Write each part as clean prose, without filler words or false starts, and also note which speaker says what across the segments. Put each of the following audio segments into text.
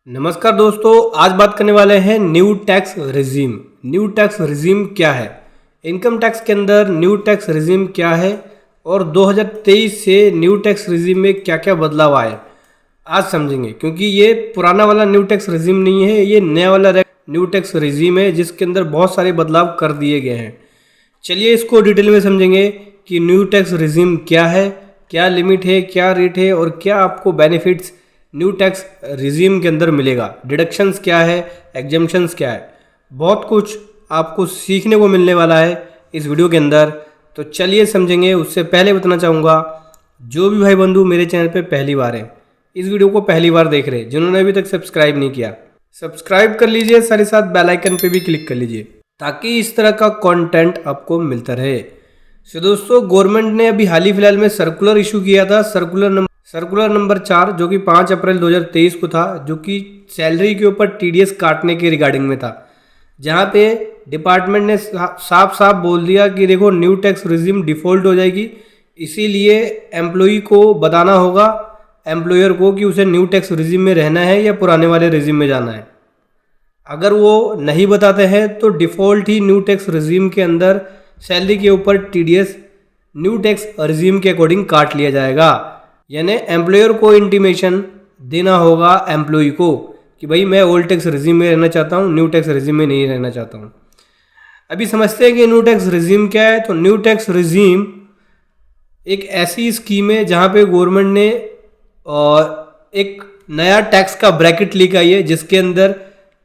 Speaker 1: नमस्कार दोस्तों, आज बात करने वाले हैं new tax regime. New tax regime क्या है, इनकम टैक्स के अंदर न्यू टैक्स रिजीम क्या है और 2023 से न्यू टैक्स रिजीम में क्या क्या बदलाव आए आज समझेंगे। क्योंकि ये पुराना वाला न्यू टैक्स रिजीम नहीं है, ये नया वाला न्यू टैक्स रिजीम है जिसके अंदर बहुत सारे बदलाव कर दिए गए हैं। चलिए इसको डिटेल में समझेंगे कि न्यू टैक्स रिजीम क्या है, क्या लिमिट है, क्या रेट है और क्या आपको बेनिफिट्स न्यू टैक्स रिजीम के अंदर मिलेगा। डिडक्शंस क्या है, एग्जम्पशंस क्या है, बहुत कुछ आपको सीखने को मिलने वाला है इस वीडियो के अंदर। तो चलिए समझेंगे। उससे पहले बताना चाहूँगा, जो भी भाई बंधु मेरे चैनल पे पहली बार है, इस वीडियो को पहली बार देख रहे हैं, जिन्होंने अभी तक सब्सक्राइब नहीं किया, सब्सक्राइब कर लीजिए, साथ ही साथ बेल आइकन पे भी क्लिक कर लीजिए ताकि इस तरह का कंटेंट आपको मिलता रहे। तो दोस्तों, गवर्नमेंट ने अभी हाल ही फिलहाल में सर्कुलर इशू किया था, सर्कुलर नंबर 4, जो कि 5 अप्रैल 2023 को था, जो कि सैलरी के ऊपर टीडीएस काटने के रिगार्डिंग में था। जहां पे डिपार्टमेंट ने साफ साफ बोल दिया कि देखो न्यू टैक्स रिजीम डिफ़ॉल्ट हो जाएगी, इसीलिए एम्प्लॉई को बताना होगा, एम्प्लॉयर को, कि उसे न्यू टैक्स रिजीम में रहना है या पुराने वाले रिजीम में जाना है। अगर वो नहीं बताते हैं तो डिफ़ॉल्ट ही न्यू टैक्स रिजीम के अंदर सैलरी के ऊपर टीडीएस न्यू टैक्स रिजीम के अकॉर्डिंग काट लिया जाएगा। यानी एम्प्लॉयर को इंटीमेशन देना होगा एम्प्लॉई को कि भाई मैं ओल्ड टैक्स रिजीम में रहना चाहता हूँ, न्यू टैक्स रिजीम में नहीं रहना चाहता हूँ। अभी समझते हैं कि न्यू टैक्स रिजीम क्या है। तो न्यू टैक्स रिजीम एक ऐसी स्कीम है जहाँ पे गवर्नमेंट ने एक नया टैक्स का ब्रैकेट लेकर आई है, जिसके अंदर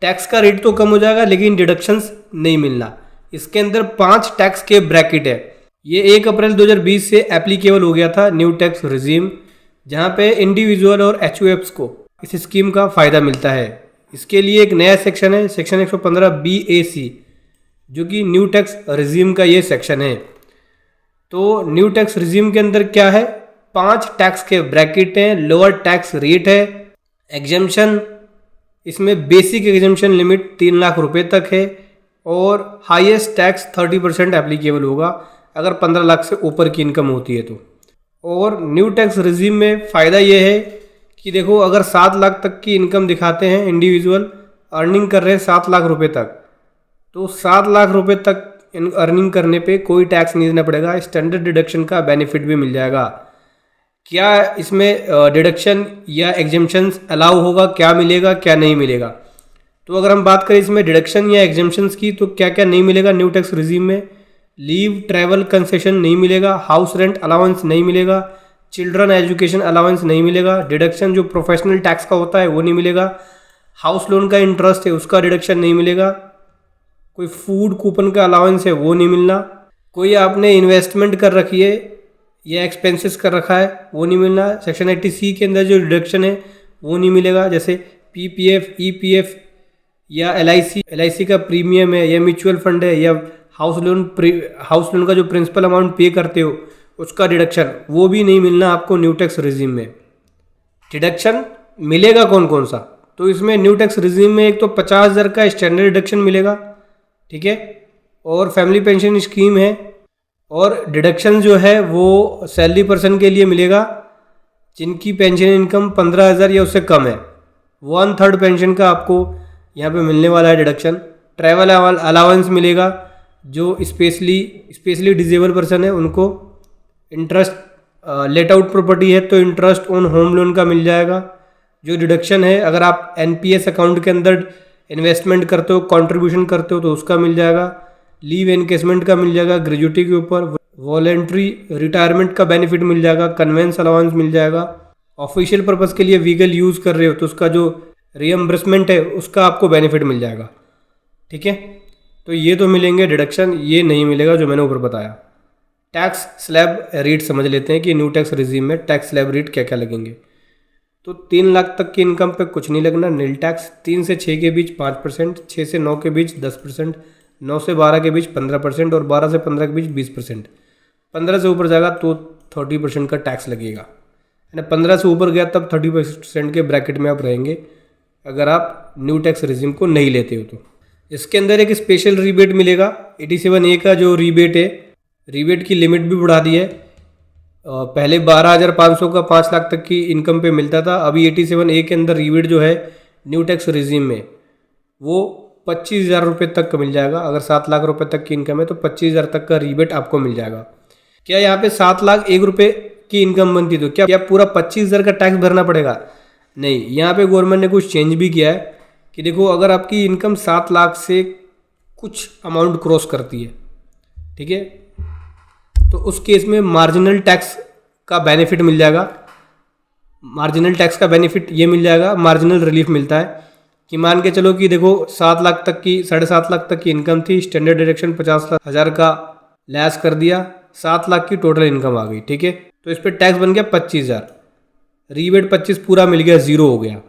Speaker 1: टैक्स का रेट तो कम हो जाएगा लेकिन डिडक्शंस नहीं मिलना। इसके अंदर 5 टैक्स के ब्रैकेट है। ये 1 अप्रैल 2020 से एप्लीकेबल हो गया था न्यू टैक्स रिजीम, जहाँ पे इंडिविजुअल और एचयूएफ्स को इस स्कीम का फ़ायदा मिलता है। इसके लिए एक नया सेक्शन है, सेक्शन 115 BAC, जो कि न्यू टैक्स रिजीम का ये सेक्शन है। तो न्यू टैक्स रिजीम के अंदर क्या है, 5 टैक्स के ब्रैकेट हैं, लोअर टैक्स रेट है, एग्जम्पशन, इसमें बेसिक एग्जम्पशन लिमिट 3 लाख रुपए तक है और हाईएस्ट टैक्स 30% एप्लीकेबल होगा अगर 15 लाख से ऊपर की इनकम होती है तो। और न्यू टैक्स रिजीम में फ़ायदा ये है कि देखो, अगर 7 लाख तक की इनकम दिखाते हैं, इंडिविजुअल अर्निंग कर रहे हैं 7 लाख रुपए तक, तो 7 लाख रुपए तक अर्निंग करने पे कोई टैक्स नहीं देना पड़ेगा। स्टैंडर्ड डिडक्शन का बेनिफिट भी मिल जाएगा। क्या इसमें डिडक्शन या एग्जम्पशंस अलाउ होगा, क्या मिलेगा क्या नहीं मिलेगा। तो अगर हम बात करें इसमें डिडक्शन या एग्जम्पशंस की, तो क्या क्या नहीं मिलेगा न्यू टैक्स रिजीम में। लीव ट्रैवल कंसेशन नहीं मिलेगा, हाउस रेंट अलाउंस नहीं मिलेगा, चिल्ड्रन एजुकेशन अलाउंस नहीं मिलेगा, डिडक्शन जो प्रोफेशनल टैक्स का होता है वो नहीं मिलेगा, हाउस लोन का इंटरेस्ट है उसका डिडक्शन नहीं मिलेगा, कोई फूड कूपन का अलाउंस है वो नहीं मिलना, कोई आपने इन्वेस्टमेंट कर रखी है या एक्सपेंसेस कर रखा है वो नहीं मिलना। सेक्शन 80C के अंदर जो डिडक्शन है वो नहीं मिलेगा, जैसे PPF, EPF या LIC का प्रीमियम है या म्यूचुअल फंड है या हाउस लोन का जो प्रिंसिपल अमाउंट पे करते हो उसका डिडक्शन, वो भी नहीं मिलना आपको न्यू टैक्स रिजीम में। डिडक्शन मिलेगा कौन कौन सा, तो इसमें न्यू टैक्स रिजीम में एक तो 50,000 का स्टैंडर्ड डिडक्शन मिलेगा, ठीक है, और फैमिली पेंशन स्कीम है। और डिडक्शन जो है वो सैलरी पर्सन के लिए मिलेगा जिनकी पेंशन इनकम 15,000 या उससे कम है, 1/3 पेंशन का आपको यहाँ पे मिलने वाला है डिडक्शन। ट्रैवल अलाउंस मिलेगा, जो स्पेशली डिजेबल पर्सन है उनको। इंटरेस्ट लेट आउट प्रॉपर्टी है तो इंटरेस्ट ऑन होम लोन का मिल जाएगा। जो डिडक्शन है, अगर आप NPS अकाउंट के अंदर इन्वेस्टमेंट करते हो, कंट्रीब्यूशन करते हो, तो उसका मिल जाएगा। लीव एनकेसमेंट का मिल जाएगा, ग्रेजुएटी के ऊपर वॉलेंट्री रिटायरमेंट का बेनिफिट मिल जाएगा, कन्वेंस अलाउंस मिल जाएगा। ऑफिशियल पर्पज़ के लिए व्हीकल यूज़ कर रहे हो तो उसका जो रिएम्बर्समेंट है उसका आपको बेनिफिट मिल जाएगा, ठीक है। तो ये तो मिलेंगे डिडक्शन, ये नहीं मिलेगा जो मैंने ऊपर बताया। टैक्स स्लैब रेट समझ लेते हैं कि न्यू टैक्स रिजीम में टैक्स स्लैब रेट क्या क्या लगेंगे। तो 3 लाख तक की इनकम पे कुछ नहीं लगना, नील टैक्स। 3 से 6 के बीच 5%, 6 से 9 के बीच 10%, 9 से 12 के बीच 15% और 12 से 15 के बीच 20%। 15 से ऊपर जाएगा तो 30% का टैक्स लगेगा। 15 से ऊपर गया तब 30% के ब्रैकेट में आप रहेंगे अगर आप न्यू टैक्स रिजीम को नहीं लेते हो तो। इसके अंदर एक स्पेशल रिबेट मिलेगा। 87A का जो रिबेट है, रिबेट की लिमिट भी बढ़ा दी है। पहले 12,500 का 5 लाख तक की इनकम पे मिलता था, अभी 87A के अंदर रिबेट जो है न्यू टैक्स रिजीम में वो 25,000 रुपये तक का मिल जाएगा। अगर 7 लाख रुपए तक की इनकम है तो 25,000 तक का रिबेट आपको मिल जाएगा। क्या यहाँ पे 7,01,000 की इनकम बनती तो क्या पूरा 25,000 का टैक्स भरना पड़ेगा? नहीं, यहाँ पे गवर्नमेंट ने कुछ चेंज भी किया है कि देखो, अगर आपकी इनकम 7 लाख से कुछ अमाउंट क्रॉस करती है, ठीक है, तो उस केस में मार्जिनल टैक्स का बेनिफिट मिल जाएगा। मार्जिनल टैक्स का बेनिफिट ये मिल जाएगा, मार्जिनल रिलीफ मिलता है कि मान के चलो कि देखो 7 लाख तक की 7.5 लाख तक की इनकम थी, स्टैंडर्ड डिडक्शन 50,000 का लैस कर दिया, 7 लाख की टोटल इनकम आ गई, ठीक है, तो इस पर टैक्स बन गया 25,000, रीबेट 25 पूरा मिल गया, जीरो हो गया,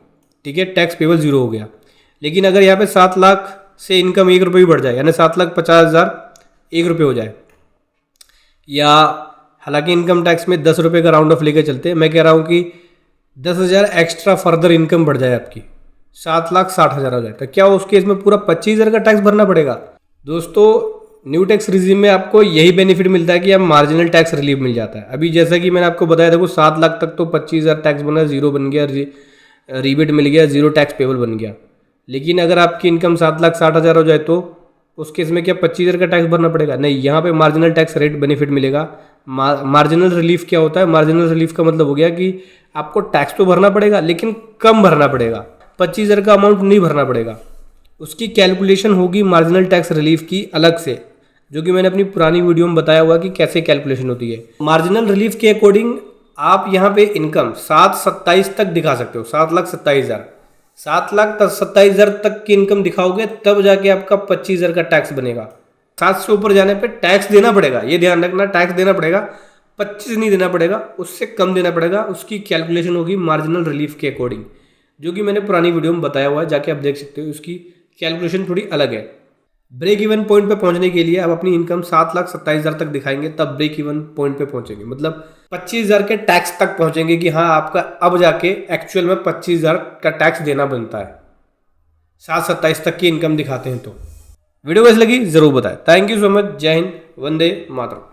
Speaker 1: ठीक है, टैक्स पेबल जीरो हो गया। लेकिन अगर यहाँ पे 7 लाख से इनकम 1 रुपये भी बढ़ जाए, यानी 7,50,000 1 रुपये हो जाए, या हालांकि इनकम टैक्स में 10 रुपये का राउंड ऑफ लेके चलते हैं, मैं कह रहा हूँ कि 10,000 एक्स्ट्रा फर्दर इनकम बढ़ जाए आपकी, 7,60,000 हो जाए, तो क्या उस केस में पूरा 25,000 का टैक्स भरना पड़ेगा? दोस्तों, न्यू टैक्स रिजीम में आपको यही बेनिफिट मिलता है कि अब मार्जिनल टैक्स रिलीफ मिल जाता है। अभी जैसा कि मैंने आपको बताया, देखो 7 लाख तक तो 25,000 टैक्स बना, जीरो बन गया, रीबेट मिल गया, जीरो टैक्स पेबल बन गया। लेकिन अगर आपकी इनकम 7,60,000 हो जाए तो उस केस में क्या 25,000 का टैक्स भरना पड़ेगा? नहीं, यहाँ पे मार्जिनल टैक्स रेट बेनिफिट मिलेगा। मार्जिनल रिलीफ क्या होता है? मार्जिनल रिलीफ का मतलब हो गया कि आपको टैक्स तो भरना पड़ेगा लेकिन कम भरना पड़ेगा, 25,000 का अमाउंट नहीं भरना पड़ेगा। उसकी कैलकुलेशन होगी मार्जिनल टैक्स रिलीफ की अलग से, जो कि मैंने अपनी पुरानी वीडियो में बताया हुआ कि कैसे कैलकुलेशन होती है। मार्जिनल रिलीफ के अकॉर्डिंग आप यहाँ पे इनकम 7,27 तक दिखा सकते हो, 7,27,000, 7,27,000 तक की इनकम दिखाओगे तब जाके आपका 25,000 का टैक्स बनेगा। 7 से ऊपर जाने पे टैक्स देना पड़ेगा, ये ध्यान रखना, टैक्स देना पड़ेगा, 25 नहीं देना पड़ेगा, उससे कम देना पड़ेगा। उसकी कैलकुलेशन होगी मार्जिनल रिलीफ के अकॉर्डिंग, जो कि मैंने पुरानी वीडियो में बताया हुआ है, जाके आप देख सकते हो। उसकी कैलकुलेशन थोड़ी अलग है। ब्रेक इवन पॉइंट पे पहुंचने के लिए आप अपनी इनकम 7,27,000 तक दिखाएंगे, तब ब्रेक इवन पॉइंट पे पहुंचेंगे, मतलब 25,000 के टैक्स तक पहुंचेंगे कि हाँ आपका अब जाके एक्चुअल में 25,000 का टैक्स देना बनता है। 7,27 तक की इनकम दिखाते हैं तो। वीडियो कैसी लगी जरूर बताएं। Thank you so much. जय हिंद, वंदे मातरम।